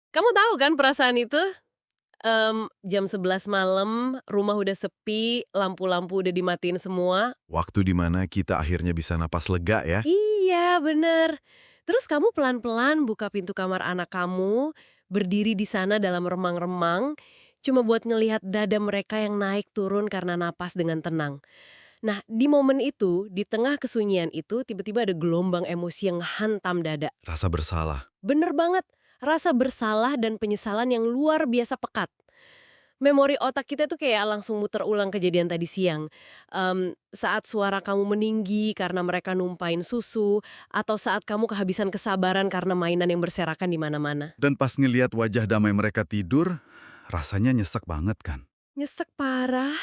Kamu tahu kan perasaan itu? Jam 11 malam, rumah udah sepi, lampu-lampu udah dimatiin semua. Waktu di mana kita akhirnya bisa napas lega ya. Iya, bener. Terus kamu pelan-pelan buka pintu kamar anak kamu, berdiri di sana dalam remang-remang, cuma buat ngelihat dada mereka yang naik turun karena napas dengan tenang. Nah, di momen itu, di tengah kesunyian itu, tiba-tiba ada gelombang emosi yang hantam dada. Rasa bersalah. Bener banget, rasa bersalah dan penyesalan yang luar biasa pekat. Memori otak kita tuh kayak langsung muter ulang kejadian tadi siang. Saat suara kamu meninggi karena mereka numpain susu, atau saat kamu kehabisan kesabaran karena mainan yang berserakan di mana-mana. Dan pas ngeliat wajah damai mereka tidur, rasanya nyesek banget kan. Nyesek parah.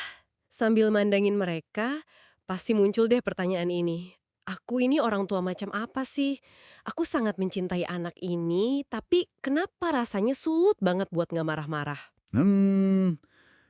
Sambil mandangin mereka, pasti muncul deh pertanyaan ini. Aku ini orang tua macam apa sih? Aku sangat mencintai anak ini, tapi kenapa rasanya sulit banget buat nggak marah-marah? Hmm,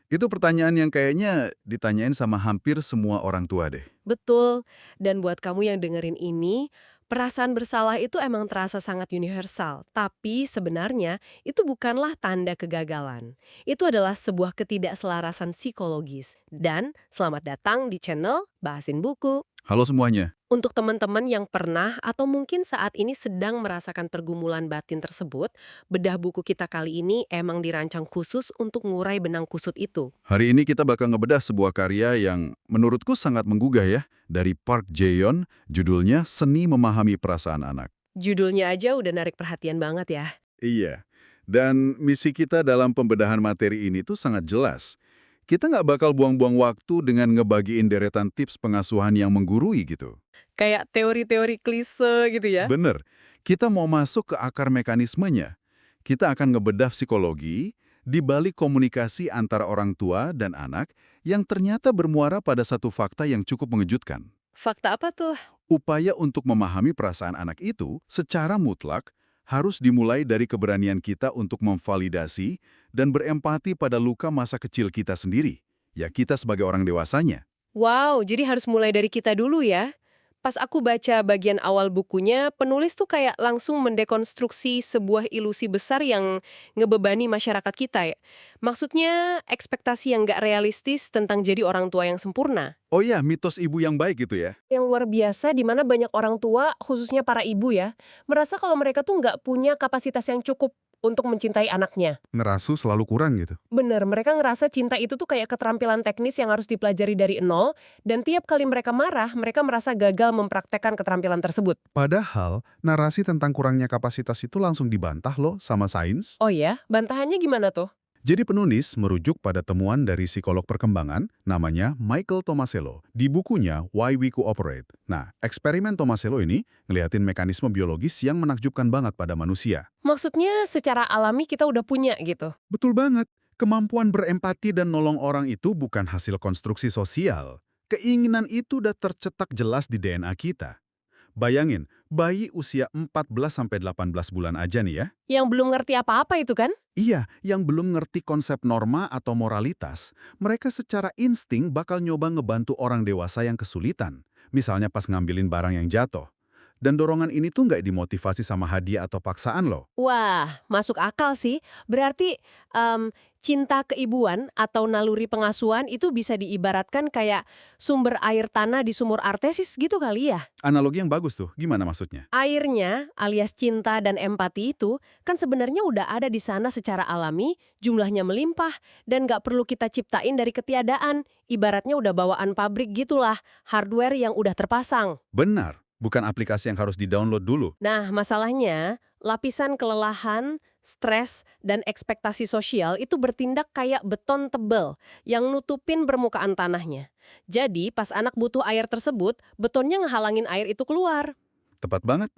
itu pertanyaan yang kayaknya ditanyain sama hampir semua orang tua deh. Betul, dan buat kamu yang dengerin ini, perasaan bersalah itu emang terasa sangat universal. Tapi sebenarnya itu bukanlah tanda kegagalan. Itu adalah sebuah ketidakselarasan psikologis. Dan selamat datang di channel Bahasin Buku. Halo semuanya. Untuk teman-teman yang pernah atau mungkin saat ini sedang merasakan pergumulan batin tersebut, bedah buku kita kali ini emang dirancang khusus untuk ngurai benang kusut itu. Hari ini kita bakal ngebedah sebuah karya yang menurutku sangat menggugah ya, dari Park Jae-yeon, judulnya Seni Memahami Perasaan Anak. Judulnya aja udah narik perhatian banget ya. Iya, dan misi kita dalam pembedahan materi ini tuh sangat jelas. Kita nggak bakal buang-buang waktu dengan ngebagiin deretan tips pengasuhan yang menggurui gitu. Kayak teori-teori klise gitu ya. Bener, kita mau masuk ke akar mekanismenya. Kita akan ngebedah psikologi di balik komunikasi antara orang tua dan anak yang ternyata bermuara pada satu fakta yang cukup mengejutkan. Fakta apa tuh? Upaya untuk memahami perasaan anak itu secara mutlak harus dimulai dari keberanian kita untuk memvalidasi dan berempati pada luka masa kecil kita sendiri. Ya kita sebagai orang dewasanya. Wow, jadi harus mulai dari kita dulu ya. Pas aku baca bagian awal bukunya, penulis tuh kayak langsung mendekonstruksi sebuah ilusi besar yang ngebebani masyarakat kita ya. Maksudnya ekspektasi yang nggak realistis tentang jadi orang tua yang sempurna. Oh ya, mitos ibu yang baik gitu ya. Yang luar biasa di mana banyak orang tua, khususnya para ibu ya, merasa kalau mereka tuh nggak punya kapasitas yang cukup untuk mencintai anaknya. Ngerasu selalu kurang gitu. Bener, mereka ngerasa cinta itu tuh kayak keterampilan teknis yang harus dipelajari dari nol, dan tiap kali mereka marah, mereka merasa gagal mempraktekkan keterampilan tersebut. Padahal, narasi tentang kurangnya kapasitas itu langsung dibantah loh sama sains. Oh ya, bantahannya gimana tuh? Jadi penulis merujuk pada temuan dari psikolog perkembangan namanya Michael Tomasello di bukunya Why We Cooperate. Nah, eksperimen Tomasello ini ngeliatin mekanisme biologis yang menakjubkan banget pada manusia. Maksudnya secara alami kita udah punya gitu. Betul banget, kemampuan berempati dan nolong orang itu bukan hasil konstruksi sosial. Keinginan itu udah tercetak jelas di DNA kita. Bayangin, bayi usia 14-18 bulan aja nih ya. Yang belum ngerti apa-apa itu kan? Iya, yang belum ngerti konsep norma atau moralitas, mereka secara insting bakal nyoba ngebantu orang dewasa yang kesulitan. Misalnya pas ngambilin barang yang jatuh. Dan dorongan ini tuh nggak dimotivasi sama hadiah atau paksaan loh. Wah, masuk akal sih. Berarti cinta keibuan atau naluri pengasuhan itu bisa diibaratkan kayak sumber air tanah di sumur artesis gitu kali ya? Analogi yang bagus tuh, gimana maksudnya? Airnya, alias cinta dan empati itu, kan sebenarnya udah ada di sana secara alami, jumlahnya melimpah, dan nggak perlu kita ciptain dari ketiadaan. Ibaratnya udah bawaan pabrik gitulah, hardware yang udah terpasang. Benar, bukan aplikasi yang harus di-download dulu. Nah, masalahnya, lapisan kelelahan, stres, dan ekspektasi sosial itu bertindak kayak beton tebal yang nutupin permukaan tanahnya. Jadi, pas anak butuh air tersebut, betonnya ngehalangin air itu keluar. Tepat banget.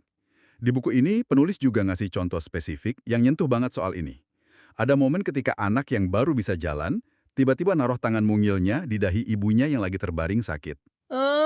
Di buku ini, penulis juga ngasih contoh spesifik yang nyentuh banget soal ini. Ada momen ketika anak yang baru bisa jalan, tiba-tiba naruh tangan mungilnya di dahi ibunya yang lagi terbaring sakit.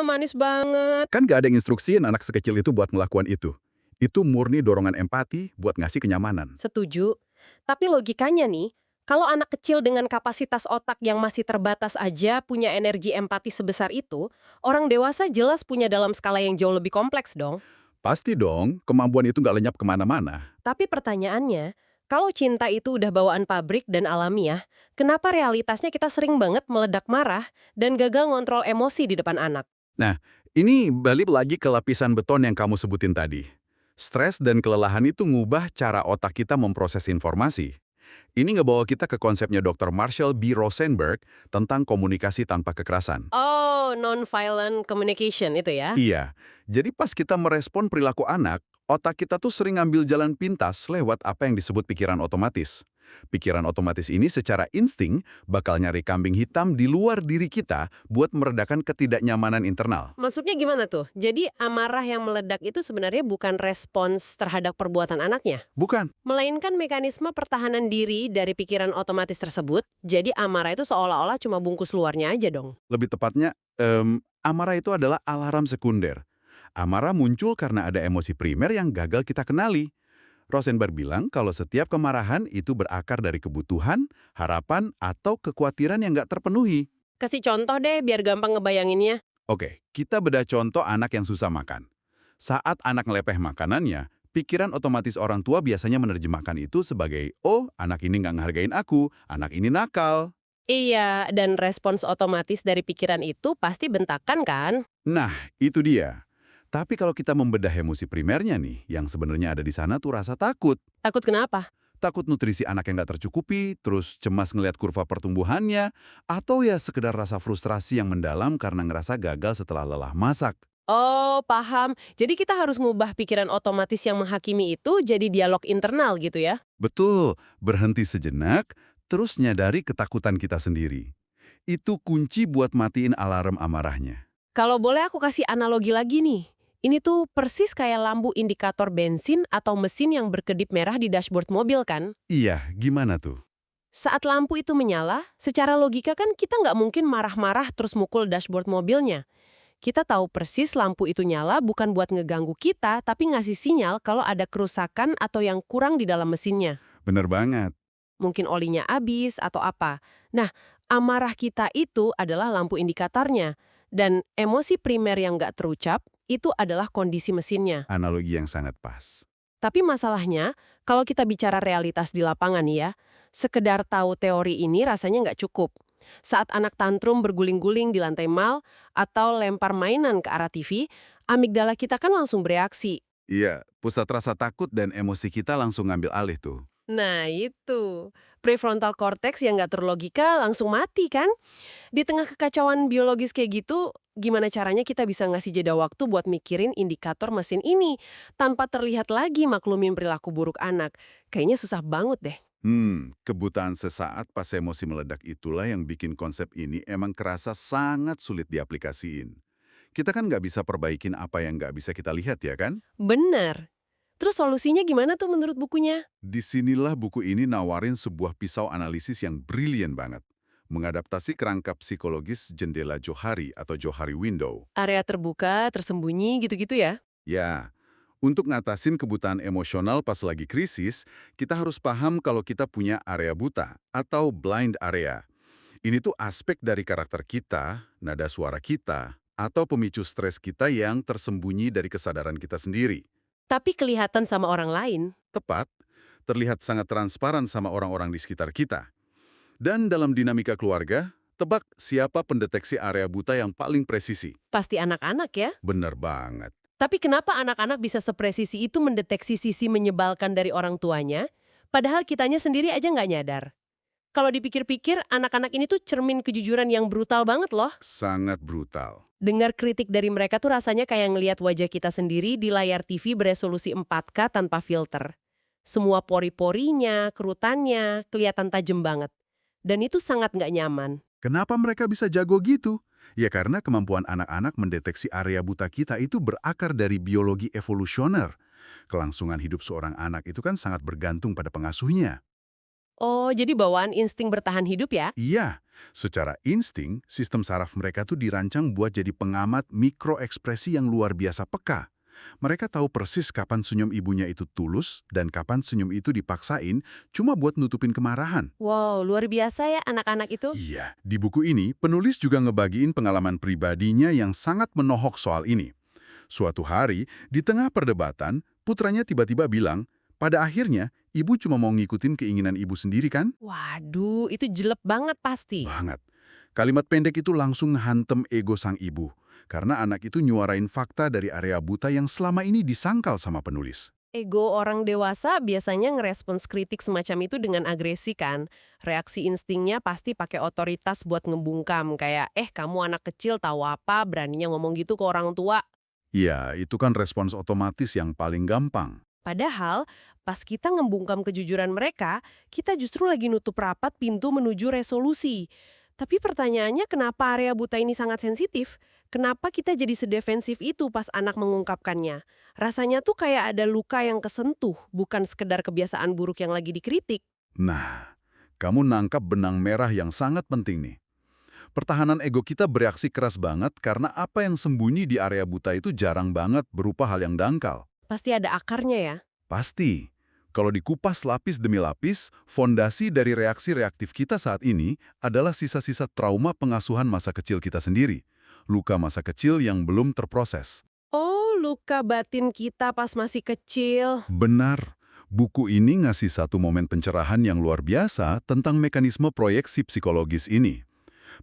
Manis banget. Kan gak ada yang instruksiin anak sekecil itu buat melakukan itu. Itu murni dorongan empati buat ngasih kenyamanan. Setuju. Tapi logikanya nih, kalau anak kecil dengan kapasitas otak yang masih terbatas aja punya energi empati sebesar itu, orang dewasa jelas punya dalam skala yang jauh lebih kompleks dong. Pasti dong, kemampuan itu nggak lenyap kemana-mana. Tapi pertanyaannya, Kalau cinta itu udah bawaan pabrik dan alamiah, kenapa realitasnya kita sering banget meledak marah dan gagal ngontrol emosi di depan anak? Nah, ini balik lagi ke lapisan beton yang kamu sebutin tadi. Stres dan kelelahan itu ngubah cara otak kita memproses informasi. Ini ngebawa kita ke konsepnya Dr. Marshall B. Rosenberg tentang komunikasi tanpa kekerasan. Oh, non-violent communication itu ya? Iya, jadi pas kita merespon perilaku anak, otak kita tuh sering ngambil jalan pintas lewat apa yang disebut pikiran otomatis. Pikiran otomatis ini secara insting bakal nyari kambing hitam di luar diri kita buat meredakan ketidaknyamanan internal. Maksudnya gimana tuh? Jadi amarah yang meledak itu sebenarnya bukan respons terhadap perbuatan anaknya, Bukan? melainkan mekanisme pertahanan diri dari pikiran otomatis tersebut. Jadi amarah itu seolah-olah cuma bungkus luarnya aja dong. Lebih tepatnya, amarah itu adalah alarm sekunder. Amarah muncul karena ada emosi primer yang gagal kita kenali. Rosenberg bilang kalau setiap kemarahan itu berakar dari kebutuhan, harapan, atau kekhawatiran yang nggak terpenuhi. Kasih contoh deh biar gampang ngebayanginnya. Oke, kita bedah contoh anak yang susah makan. Saat anak ngelepeh makanannya, pikiran otomatis orang tua biasanya menerjemahkan itu sebagai, oh, anak ini nggak ngehargain aku, anak ini nakal. Iya, dan respons otomatis dari pikiran itu pasti bentakan kan? Nah, itu dia. Tapi kalau kita membedah emosi primernya nih, yang sebenarnya ada di sana tuh rasa takut. Takut kenapa? Takut nutrisi anak yang nggak tercukupi, terus cemas ngelihat kurva pertumbuhannya, atau ya sekedar rasa frustrasi yang mendalam karena ngerasa gagal setelah lelah masak. Oh, paham. Jadi kita harus ngubah pikiran otomatis yang menghakimi itu jadi dialog internal gitu ya? Betul, berhenti sejenak, terus nyadari ketakutan kita sendiri. Itu kunci buat matiin alarm amarahnya. Kalau boleh aku kasih analogi lagi nih. Ini tuh persis kayak lampu indikator bensin atau mesin yang berkedip merah di dashboard mobil kan? Iya, gimana tuh? Saat lampu itu menyala, secara logika kan kita nggak mungkin marah-marah terus mukul dashboard mobilnya. Kita tahu persis lampu itu nyala bukan buat ngeganggu kita, tapi ngasih sinyal kalau ada kerusakan atau yang kurang di dalam mesinnya. Bener banget. Mungkin olinya habis atau apa. Nah, amarah kita itu adalah lampu indikatornya. Dan emosi primer yang nggak terucap, itu adalah kondisi mesinnya. Analogi yang sangat pas. Tapi masalahnya, kalau kita bicara realitas di lapangan nih ya, sekedar tahu teori ini rasanya nggak cukup. Saat anak tantrum berguling-guling di lantai mal atau lempar mainan ke arah TV, amigdala kita kan langsung bereaksi. Iya, pusat rasa takut dan emosi kita langsung ngambil alih tuh. Nah itu, prefrontal cortex yang nggak terlogika langsung mati kan? Di tengah kekacauan biologis kayak gitu, gimana caranya kita bisa ngasih jeda waktu buat mikirin indikator mesin ini tanpa terlihat lagi maklumin perilaku buruk anak? Kayaknya susah banget deh. Kebutaan sesaat pas emosi meledak itulah yang bikin konsep ini emang kerasa sangat sulit diaplikasiin. Kita kan nggak bisa perbaikin apa yang nggak bisa kita lihat ya kan? Benar. Terus solusinya gimana tuh menurut bukunya? Disinilah buku ini nawarin sebuah pisau analisis yang brilian banget. Mengadaptasi kerangka psikologis jendela Johari atau Johari Window. Area terbuka, tersembunyi gitu-gitu ya? Ya, untuk ngatasin kebutaan emosional pas lagi krisis, kita harus paham kalau kita punya area buta atau blind area. Ini tuh aspek dari karakter kita, nada suara kita, atau pemicu stres kita yang tersembunyi dari kesadaran kita sendiri. Tapi kelihatan sama orang lain. Tepat, terlihat sangat transparan sama orang-orang di sekitar kita. Dan dalam dinamika keluarga, tebak siapa pendeteksi area buta yang paling presisi. Pasti anak-anak ya? Bener banget. Tapi kenapa anak-anak bisa sepresisi itu mendeteksi sisi menyebalkan dari orang tuanya, padahal kitanya sendiri aja nggak nyadar? Kalau dipikir-pikir, anak-anak ini tuh cermin kejujuran yang brutal banget loh. Sangat brutal. Dengar kritik dari mereka tuh rasanya kayak ngelihat wajah kita sendiri di layar TV beresolusi 4K tanpa filter. Semua pori-porinya, kerutannya, kelihatan tajam banget. Dan itu sangat nggak nyaman. Kenapa mereka bisa jago gitu? Ya karena kemampuan anak-anak mendeteksi area buta kita itu berakar dari biologi evolusioner. Kelangsungan hidup seorang anak itu kan sangat bergantung pada pengasuhnya. Oh, jadi bawaan insting bertahan hidup ya? Iya, secara insting, sistem saraf mereka tuh dirancang buat jadi pengamat mikroekspresi yang luar biasa peka. Mereka tahu persis kapan senyum ibunya itu tulus dan kapan senyum itu dipaksain cuma buat nutupin kemarahan. Wow, luar biasa ya anak-anak itu. Iya, di buku ini penulis juga ngebagiin pengalaman pribadinya yang sangat menohok soal ini. Suatu hari, di tengah perdebatan, putranya tiba-tiba bilang, pada akhirnya Ibu cuma mau ngikutin keinginan ibu sendiri kan? Waduh, itu jelek banget pasti. Banget. Kalimat pendek itu langsung hantem ego sang ibu. Karena anak itu nyuarain fakta dari area buta yang selama ini disangkal sama penulis. Ego orang dewasa biasanya ngerespons kritik semacam itu dengan agresi kan. Reaksi instingnya pasti pakai otoritas buat ngebungkam. Kayak, kamu anak kecil tahu apa, beraninya ngomong gitu ke orang tua. Ya, itu kan respons otomatis yang paling gampang. Padahal, pas kita ngebungkam kejujuran mereka, kita justru lagi nutup rapat pintu menuju resolusi. Tapi pertanyaannya kenapa area buta ini sangat sensitif? Kenapa kita jadi sedefensif itu pas anak mengungkapkannya? Rasanya tuh kayak ada luka yang kesentuh, bukan sekedar kebiasaan buruk yang lagi dikritik. Nah, kamu nangkap benang merah yang sangat penting nih. Pertahanan ego kita bereaksi keras banget karena apa yang sembunyi di area buta itu jarang banget berupa hal yang dangkal. Pasti ada akarnya ya. Pasti. Kalau dikupas lapis demi lapis, fondasi dari reaksi reaktif kita saat ini adalah sisa-sisa trauma pengasuhan masa kecil kita sendiri. Luka masa kecil yang belum terproses. Oh, luka batin kita pas masih kecil. Benar. Buku ini ngasih satu momen pencerahan yang luar biasa tentang mekanisme proyeksi psikologis ini.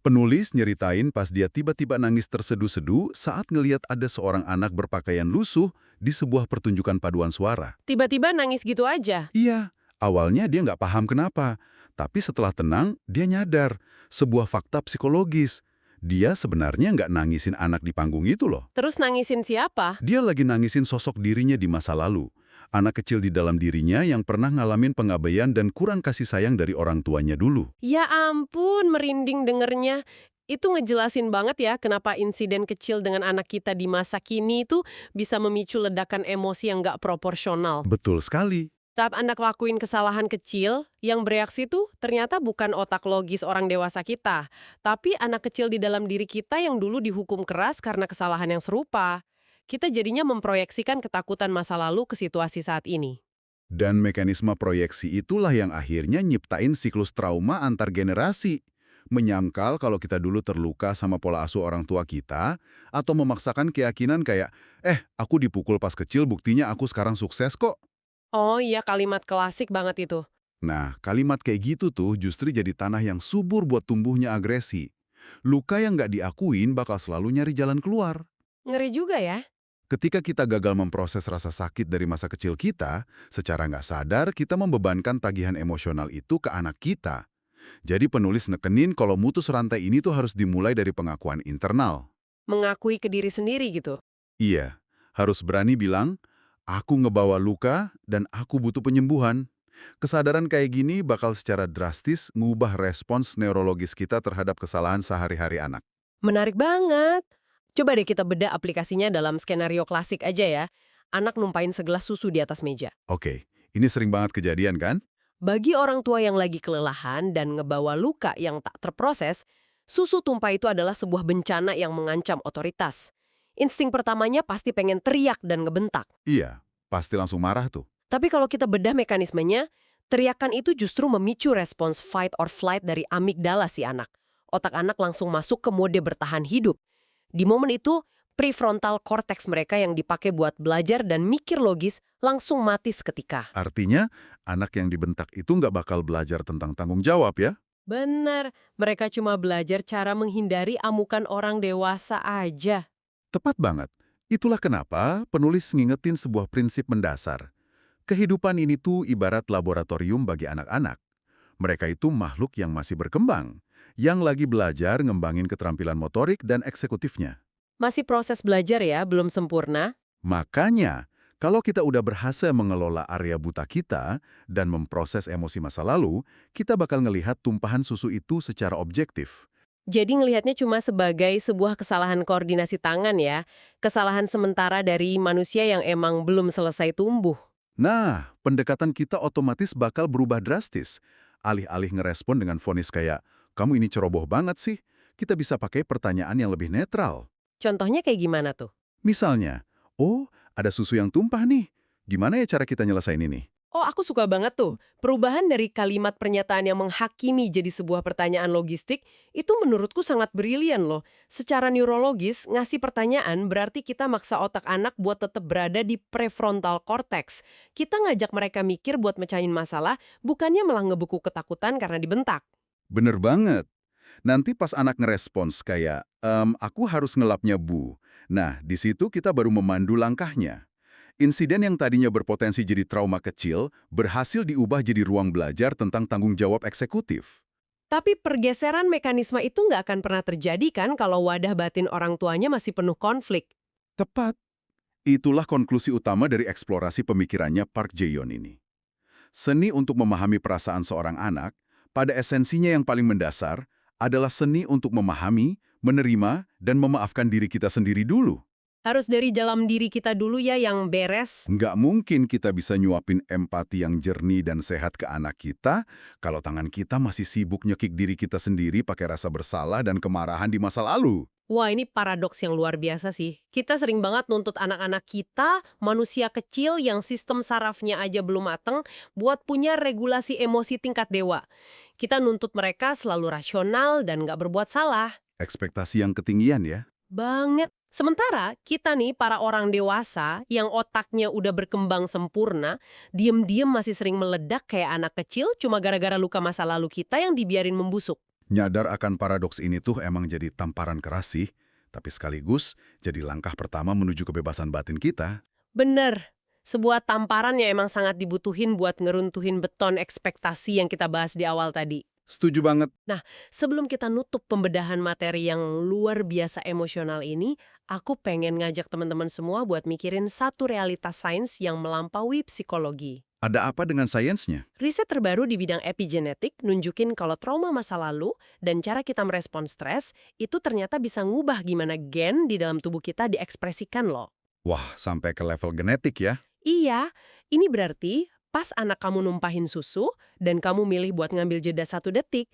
Penulis nyeritain pas dia tiba-tiba nangis terseduh-seduh saat ngeliat ada seorang anak berpakaian lusuh di sebuah pertunjukan paduan suara. Tiba-tiba nangis gitu aja. Iya, awalnya dia nggak paham kenapa. Tapi setelah tenang, dia nyadar sebuah fakta psikologis. Dia sebenarnya nggak nangisin anak di panggung itu loh. Terus nangisin siapa? Dia lagi nangisin sosok dirinya di masa lalu. Anak kecil di dalam dirinya yang pernah ngalamin pengabaian dan kurang kasih sayang dari orang tuanya dulu. Ya ampun, merinding dengernya. Itu ngejelasin banget ya kenapa insiden kecil dengan anak kita di masa kini itu bisa memicu ledakan emosi yang nggak proporsional. Betul sekali. Saat anak lakuin kesalahan kecil, yang bereaksi tuh ternyata bukan otak logis orang dewasa kita, tapi anak kecil di dalam diri kita yang dulu dihukum keras karena kesalahan yang serupa. Kita jadinya memproyeksikan ketakutan masa lalu ke situasi saat ini. Dan mekanisme proyeksi itulah yang akhirnya nyiptain siklus trauma antar generasi. Menyangkal kalau kita dulu terluka sama pola asuh orang tua kita, atau memaksakan keyakinan kayak, aku dipukul pas kecil buktinya aku sekarang sukses kok. Oh iya, kalimat klasik banget itu. Nah, kalimat kayak gitu tuh justru jadi tanah yang subur buat tumbuhnya agresi. Luka yang nggak diakuin bakal selalu nyari jalan keluar. Ngeri juga ya. Ketika kita gagal memproses rasa sakit dari masa kecil kita, secara nggak sadar kita membebankan tagihan emosional itu ke anak kita. Jadi penulis nekenin kalau mutus rantai ini tuh harus dimulai dari pengakuan internal. Mengakui ke diri sendiri gitu. Iya, harus berani bilang, aku ngebawa luka dan aku butuh penyembuhan. Kesadaran kayak gini bakal secara drastis ngubah respons neurologis kita terhadap kesalahan sehari-hari anak. Menarik banget. Coba deh kita bedah aplikasinya dalam skenario klasik aja ya. Anak numpain segelas susu di atas meja. Oke, ini sering banget kejadian kan? Bagi orang tua yang lagi kelelahan dan ngebawa luka yang tak terproses, susu tumpah itu adalah sebuah bencana yang mengancam otoritas. Insting pertamanya pasti pengen teriak dan ngebentak. Iya, pasti langsung marah tuh. Tapi kalau kita bedah mekanismenya, teriakan itu justru memicu respons fight or flight dari amigdala si anak. Otak anak langsung masuk ke mode bertahan hidup. Di momen itu, prefrontal cortex mereka yang dipakai buat belajar dan mikir logis langsung mati seketika. Artinya, anak yang dibentak itu nggak bakal belajar tentang tanggung jawab ya? Bener, mereka cuma belajar cara menghindari amukan orang dewasa aja. Tepat banget. Itulah kenapa penulis ngingetin sebuah prinsip mendasar. Kehidupan ini tuh ibarat laboratorium bagi anak-anak. Mereka itu makhluk yang masih berkembang, yang lagi belajar ngembangin keterampilan motorik dan eksekutifnya. Masih proses belajar ya, belum sempurna. Makanya, kalau kita udah berhasil mengelola area buta kita dan memproses emosi masa lalu, kita bakal ngelihat tumpahan susu itu secara objektif. Jadi ngelihatnya cuma sebagai sebuah kesalahan koordinasi tangan ya. Kesalahan sementara dari manusia yang emang belum selesai tumbuh. Nah, pendekatan kita otomatis bakal berubah drastis. Alih-alih ngerespon dengan vonis kayak, kamu ini ceroboh banget sih, kita bisa pakai pertanyaan yang lebih netral. Contohnya kayak gimana tuh? Misalnya, oh, ada susu yang tumpah nih. Gimana ya cara kita nyelesain ini? Oh, aku suka banget tuh. Perubahan dari kalimat pernyataan yang menghakimi jadi sebuah pertanyaan logistik, itu menurutku sangat brilian loh. Secara neurologis, ngasih pertanyaan berarti kita maksa otak anak buat tetap berada di prefrontal cortex. Kita ngajak mereka mikir buat mecahin masalah, bukannya malah ngebeku ketakutan karena dibentak. Bener banget. Nanti pas anak ngerespons kayak, aku harus ngelapnya Bu. Nah, di situ kita baru memandu langkahnya. Insiden yang tadinya berpotensi jadi trauma kecil, berhasil diubah jadi ruang belajar tentang tanggung jawab eksekutif. Tapi pergeseran mekanisme itu nggak akan pernah terjadi kan kalau wadah batin orang tuanya masih penuh konflik. Tepat. Itulah konklusi utama dari eksplorasi pemikirannya Park Jae-yeon ini. Seni untuk memahami perasaan seorang anak, pada esensinya yang paling mendasar, adalah seni untuk memahami, menerima, dan memaafkan diri kita sendiri dulu. Harus dari dalam diri kita dulu ya yang beres. Nggak mungkin kita bisa nyuapin empati yang jernih dan sehat ke anak kita kalau tangan kita masih sibuk nyekik diri kita sendiri pakai rasa bersalah dan kemarahan di masa lalu. Wah, ini paradoks yang luar biasa sih. Kita sering banget nuntut anak-anak kita, manusia kecil yang sistem sarafnya aja belum mateng, buat punya regulasi emosi tingkat dewa. Kita nuntut mereka selalu rasional dan nggak berbuat salah. Ekspektasi yang ketinggian ya. Banget. Sementara kita nih, para orang dewasa yang otaknya udah berkembang sempurna, diem-diem masih sering meledak kayak anak kecil cuma gara-gara luka masa lalu kita yang dibiarin membusuk. Nyadar akan paradoks ini tuh emang jadi tamparan keras sih, tapi sekaligus jadi langkah pertama menuju kebebasan batin kita. Bener. Sebuah tamparan yang emang sangat dibutuhin buat ngeruntuhin beton ekspektasi yang kita bahas di awal tadi. Setuju banget. Sebelum kita nutup pembedahan materi yang luar biasa emosional ini, aku pengen ngajak teman-teman semua buat mikirin satu realitas sains yang melampaui psikologi. Ada apa dengan sainsnya? Riset terbaru di bidang epigenetik nunjukin kalau trauma masa lalu dan cara kita merespon stres itu ternyata bisa ngubah gimana gen di dalam tubuh kita diekspresikan loh. Wah, sampai ke level genetik ya. Iya, ini berarti pas anak kamu numpahin susu dan kamu milih buat ngambil jeda 1 detik,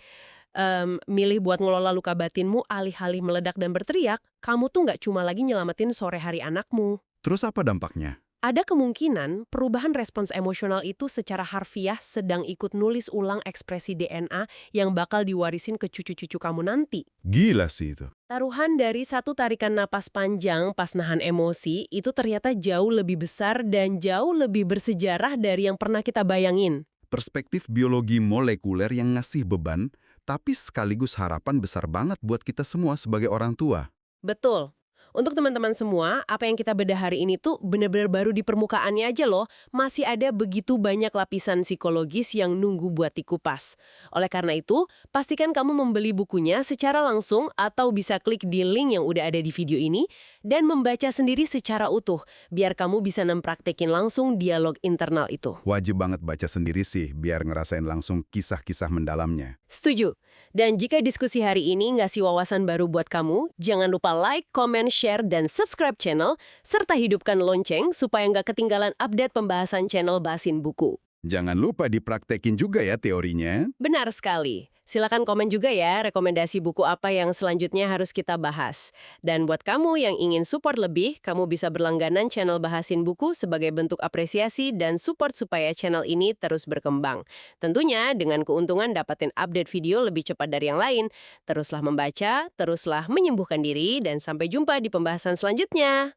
milih buat ngelola luka batinmu alih-alih meledak dan berteriak, kamu tuh nggak cuma lagi nyelamatin sore hari anakmu. Terus apa dampaknya? Ada kemungkinan perubahan respons emosional itu secara harfiah sedang ikut nulis ulang ekspresi DNA yang bakal diwarisin ke cucu-cucu kamu nanti. Gila sih itu. Taruhan dari satu tarikan napas panjang pas nahan emosi itu ternyata jauh lebih besar dan jauh lebih bersejarah dari yang pernah kita bayangin. Perspektif biologi molekuler yang ngasih beban, tapi sekaligus harapan besar banget buat kita semua sebagai orang tua. Betul. Untuk teman-teman semua, apa yang kita bedah hari ini tuh benar-benar baru di permukaannya aja loh. Masih ada begitu banyak lapisan psikologis yang nunggu buat dikupas. Oleh karena itu, pastikan kamu membeli bukunya secara langsung atau bisa klik di link yang udah ada di video ini dan membaca sendiri secara utuh, biar kamu bisa mempraktekin langsung dialog internal itu. Wajib banget baca sendiri sih, biar ngerasain langsung kisah-kisah mendalamnya. Setuju. Dan jika diskusi hari ini ngasih wawasan baru buat kamu, jangan lupa like, comment, share, dan subscribe channel, serta hidupkan lonceng supaya nggak ketinggalan update pembahasan channel Bahasin Buku. Jangan lupa dipraktekin juga ya teorinya. Benar sekali. Silakan komen juga ya rekomendasi buku apa yang selanjutnya harus kita bahas. Dan buat kamu yang ingin support lebih, kamu bisa berlangganan channel Bahasin Buku sebagai bentuk apresiasi dan support supaya channel ini terus berkembang. Tentunya dengan keuntungan dapatin update video lebih cepat dari yang lain. Teruslah membaca, teruslah menyembuhkan diri, dan sampai jumpa di pembahasan selanjutnya.